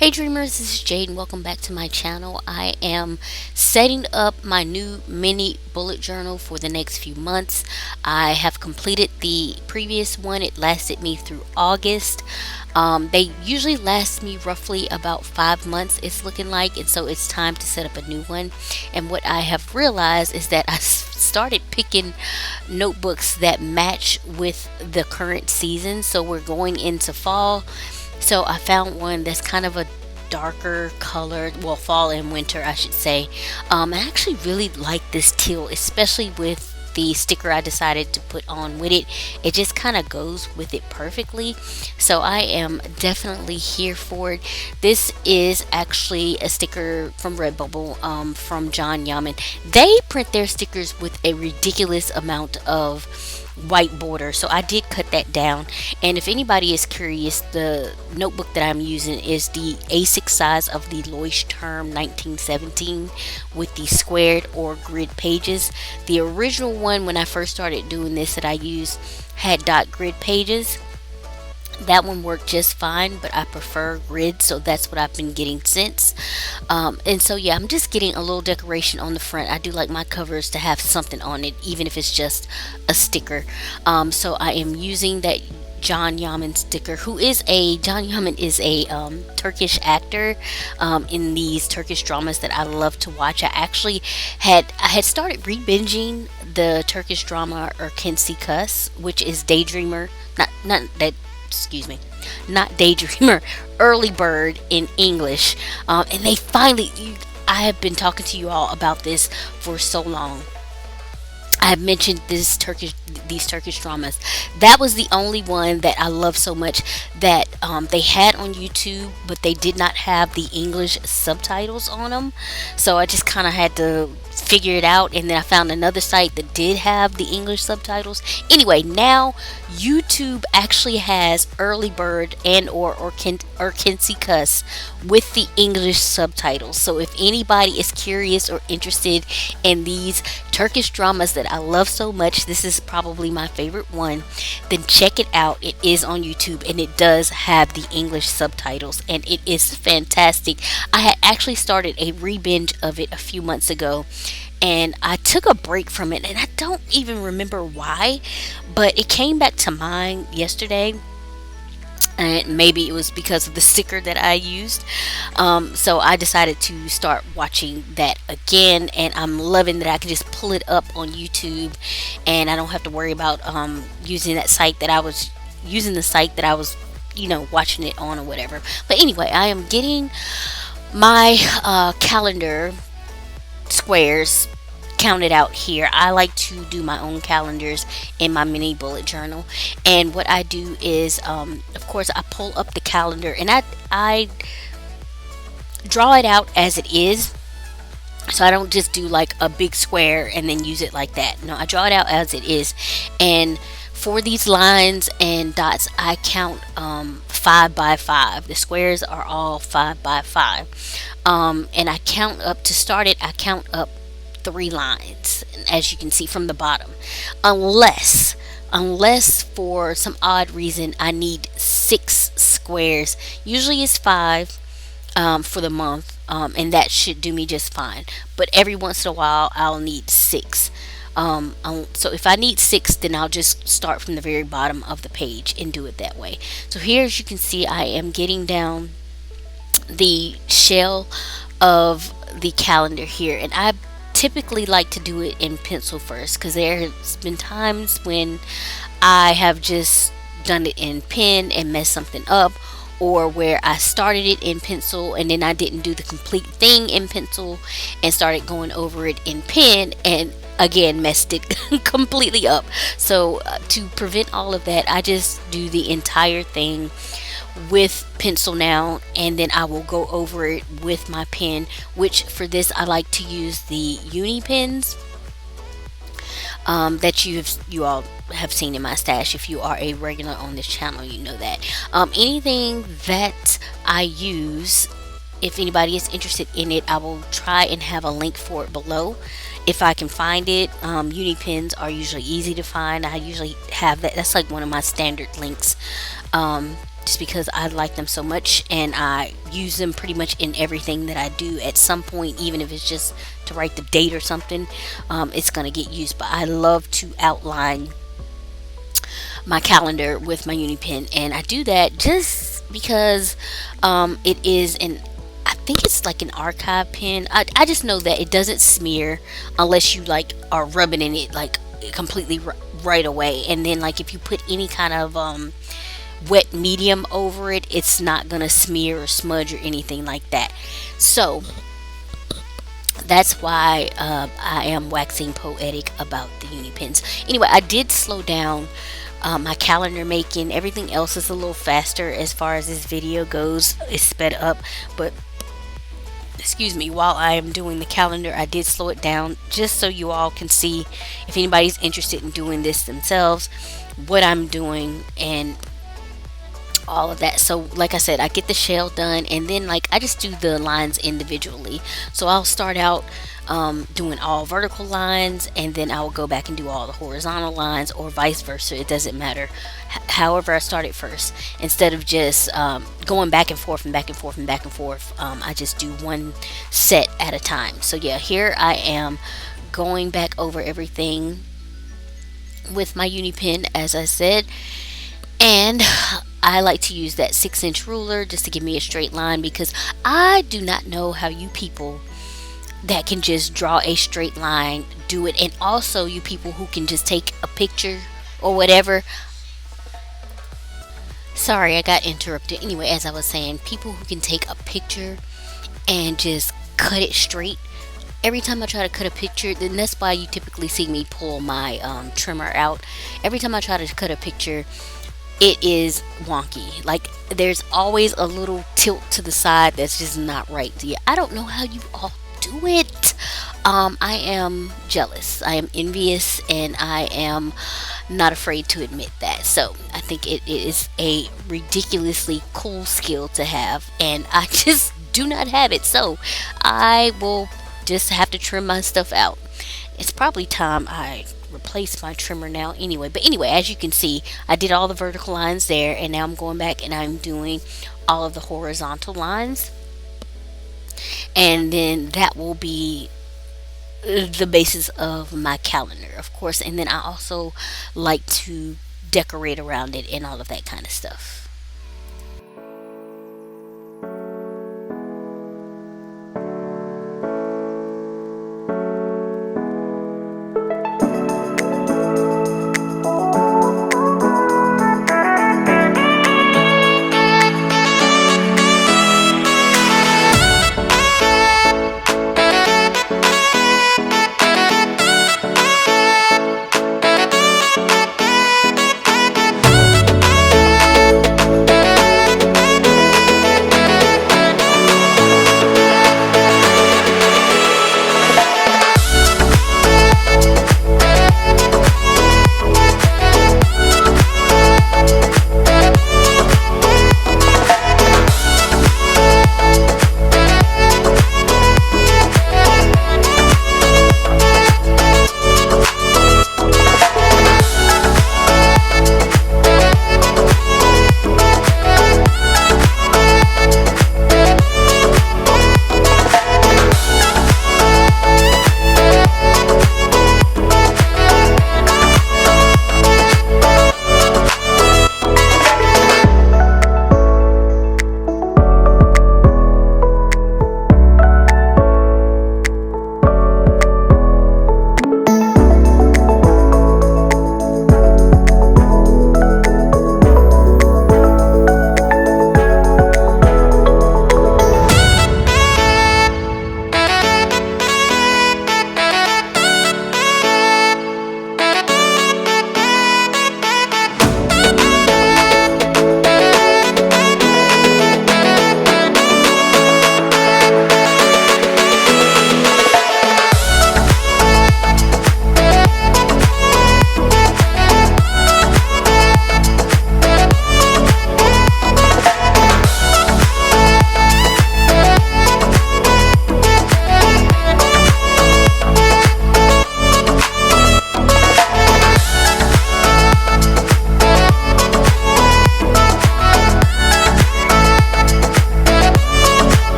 Hey Dreamers, this is Jade and welcome back to my channel. I am setting up my new mini bullet journal for the next few months. I have completed the previous one. It lasted me through August. They usually last me roughly about 5 months, it's looking like, and so it's time to set up a new one. And what I have realized is that I started picking notebooks that match with the current season. So we're going into fall, so I found one that's kind of a darker colored, well, fall and winter, I should say. I actually really like this teal, especially with the sticker I decided to put on with it. It just kind of goes with it perfectly. So I am definitely here for it. This is actually a sticker from Redbubble, from John Yaman. They print their stickers with a ridiculous amount of white border, so I did cut that down. And if anybody is curious, the notebook that I'm using is the A6 size of the Leuchtturm 1917 with the squared or grid pages. The original one, when I first started doing this, that I used had dot grid pages. That one worked just fine, but I prefer grid, so that's what I've been getting since. And so yeah, I'm just getting a little decoration on the front. I do like my covers to have something on it, even if it's just a sticker. So I am using that John Yaman sticker. John Yaman is a Turkish actor in these Turkish dramas that I love to watch. I had started re-binging the Turkish drama Erkenci Kus, which is Daydreamer, not that, excuse me, not Daydreamer, Early Bird in English. And they finally, I have been talking to you all about this for so long. I have mentioned these Turkish dramas. That was the only one that I love so much that they had on YouTube, but they did not have the English subtitles on them. So I just kind of had to figure it out, and then I found another site that did have the English subtitles. Anyway, now YouTube actually has Early Bird and or Kinsey Cuss with the English subtitles. So if anybody is curious or interested in these Turkish dramas that I love so much, this is probably my favorite one, then check it out. It is on YouTube and it does have the English subtitles, and it is fantastic. I had actually started a re-binge of it a few months ago, and I took a break from it, and I don't even remember why, but it came back to mind yesterday, and maybe it was because of the sticker that I used. So I decided to start watching that again, and I'm loving that I can just pull it up on YouTube, and I don't have to worry about using that site that I was using the site that I was, watching it on or whatever. But anyway, I am getting my calendar squares counted out here. I like to do my own calendars in my mini bullet journal, and what I do is, of course, I pull up the calendar and I draw it out as it is. So I don't just do like a big square and then use it like that. No, I draw it out as it is, and for these lines and dots, I count 5 by 5. The squares are all 5 by 5, and I count up to start it. I count up 3 lines, as you can see from the bottom, unless for some odd reason I need 6 squares. Usually it's 5 for the month, and that should do me just fine. But every once in a while I'll need 6. So if I need 6, then I'll just start from the very bottom of the page and do it that way. So here, as you can see, I am getting down the shell of the calendar here, and I typically like to do it in pencil first, because there has been times when I have just done it in pen and messed something up, or where I started it in pencil and then I didn't do the complete thing in pencil and started going over it in pen and again messed it completely up. So to prevent all of that, I just do the entire thing with pencil now, and then I will go over it with my pen, which for this I like to use the uni pens that you all have seen in my stash. If you are a regular on this channel, you know that. Anything that I use, if anybody is interested in it, I will try and have a link for it below if I can find it. Uni pens are usually easy to find. I usually have that. That's like one of my standard links just because I like them so much and I use them pretty much in everything that I do at some point, even if it's just to write the date or something. It's going to get used. But I love to outline my calendar with my uni pen, and I do that just because it is an I think it's like an archive pen. I just know that it doesn't smear unless you like are rubbing in it like completely right away. And then like if you put any kind of wet medium over it, it's not gonna smear or smudge or anything like that. So that's why I am waxing poetic about the uni pens. Anyway, I did slow down my calendar making. Everything else is a little faster as far as this video goes. It's sped up, but excuse me, while I am doing the calendar, I did slow it down just so you all can see, if anybody's interested in doing this themselves, what I'm doing and all of that. So like I said, I get the shell done, and then like I just do the lines individually. So I'll start out doing all vertical lines, and then I will go back and do all the horizontal lines, or vice versa. It doesn't matter. However I started first, instead of just going back and forth and back and forth and back and forth, I just do one set at a time. So yeah, here I am going back over everything with my uni pen, as I said. And I like to use that 6-inch ruler just to give me a straight line, because I do not know how you people that can just draw a straight line do it. And also you people who can just take a picture or whatever. Sorry, I got interrupted. Anyway, as I was saying, people who can take a picture and just cut it straight. Every time I try to cut a picture, then that's why you typically see me pull my trimmer out. Every time I try to cut a picture, it is wonky. Like there's always a little tilt to the side that's just not right. Yeah, I don't know how you all do it. I am jealous. I am envious, and I am not afraid to admit that. So I think it is a ridiculously cool skill to have, and I just do not have it. So I will just have to trim my stuff out. It's probably time I replace my trimmer now anyway. But anyway, as you can see, I did all the vertical lines there, and now I'm going back and I'm doing all of the horizontal lines, and then that will be the basis of my calendar, of course. And then I also like to decorate around it and all of that kind of stuff.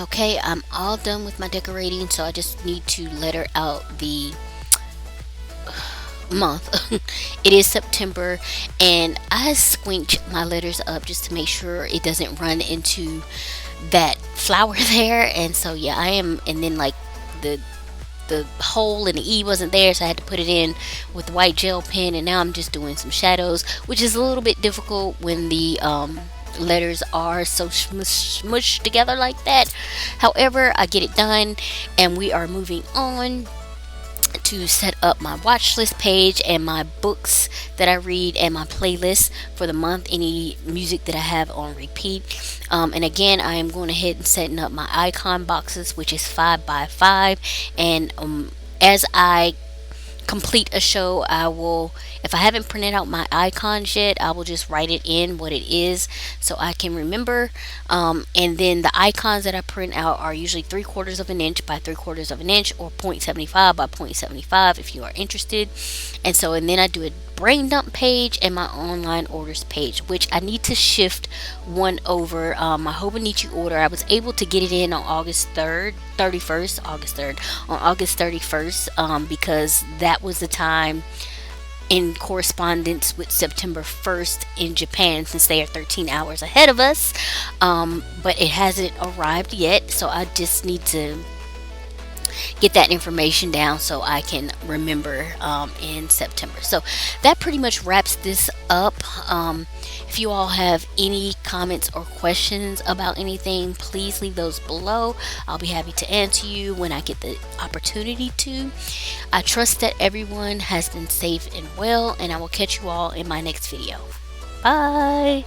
Okay, I'm all done with my decorating, so I just need to letter out the month. It is September, and I squinch my letters up just to make sure it doesn't run into that flower there. And so yeah, I am. And then like the hole in the E wasn't there, so I had to put it in with the white gel pen. And now I'm just doing some shadows, which is a little bit difficult when the letters are so smushed together like that. However, I get it done, and we are moving on to set up my watch list page and my books that I read and my playlist for the month, any music that I have on repeat. And again, I am going ahead and setting up my icon boxes, which is 5 by 5. And as I complete a show, I will, if I haven't printed out my icons yet, I will just write it in what it is so I can remember. And then the icons that I print out are usually 3/4 of an inch by 3/4 of an inch, or 0.75 by 0.75 if you are interested. And so, and then I do a brain dump page and my online orders page, which I need to shift one over. My Hobonichi order, I was able to get it in on August 3rd, 31st, August 3rd, on August 31st, because that was the time in correspondence with September 1st in Japan, since they are 13 hours ahead of us. But it hasn't arrived yet, so I just need to get that information down so I can remember in September. So that pretty much wraps this up. If you all have any comments or questions about anything, please leave those below. I'll be happy to answer you when I get the opportunity to. I trust that everyone has been safe and well, and I will catch you all in my next video. Bye!